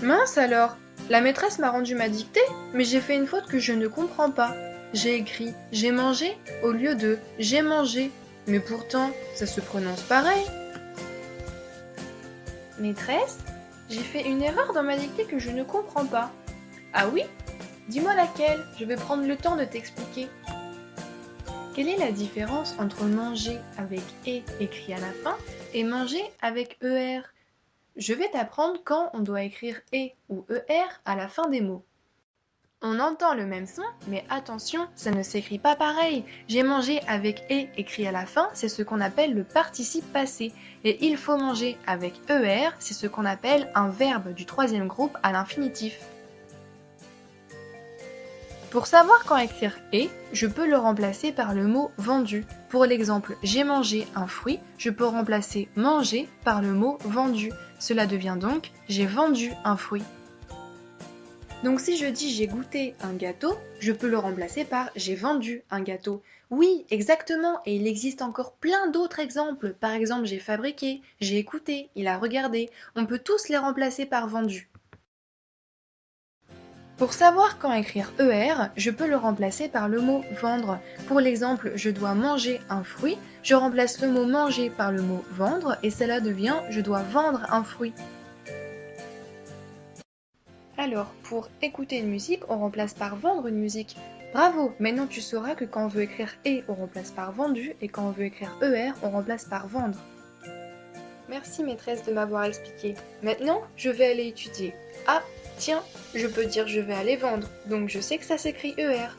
Mince alors, la maîtresse m'a rendu ma dictée, mais j'ai fait une faute que je ne comprends pas. J'ai écrit j'ai mangé au lieu de j'ai mangé, mais pourtant ça se prononce pareil. Maîtresse, j'ai fait une erreur dans ma dictée que je ne comprends pas. Ah oui? Dis-moi laquelle, je vais prendre le temps de t'expliquer. Quelle est la différence entre manger avec et écrit à la fin et manger avec er? Je vais t'apprendre quand on doit écrire et ou er à la fin des mots. On entend le même son, mais attention, ça ne s'écrit pas pareil. J'ai mangé avec et écrit à la fin, c'est ce qu'on appelle le participe passé. Et il faut manger avec er, c'est ce qu'on appelle un verbe du troisième groupe à l'infinitif. Pour savoir quand écrire et, je peux le remplacer par le mot vendu. Pour l'exemple j'ai mangé un fruit, je peux remplacer manger par le mot vendu. Cela devient donc j'ai vendu un fruit. Donc si je dis j'ai goûté un gâteau, je peux le remplacer par j'ai vendu un gâteau. Oui, exactement, et il existe encore plein d'autres exemples. Par exemple, j'ai fabriqué, j'ai écouté, il a regardé. On peut tous les remplacer par vendu. Pour savoir quand écrire ER, je peux le remplacer par le mot vendre. Pour l'exemple, je dois manger un fruit, je remplace le mot manger par le mot vendre et cela devient je dois vendre un fruit. Alors, pour écouter une musique, on remplace par vendre une musique. Bravo! Maintenant tu sauras que quand on veut écrire et, on remplace par vendu et quand on veut écrire ER, on remplace par vendre. Merci maîtresse de m'avoir expliqué. Maintenant, je vais aller étudier. Ah, tiens, je peux dire je vais aller vendre, donc je sais que ça s'écrit ER.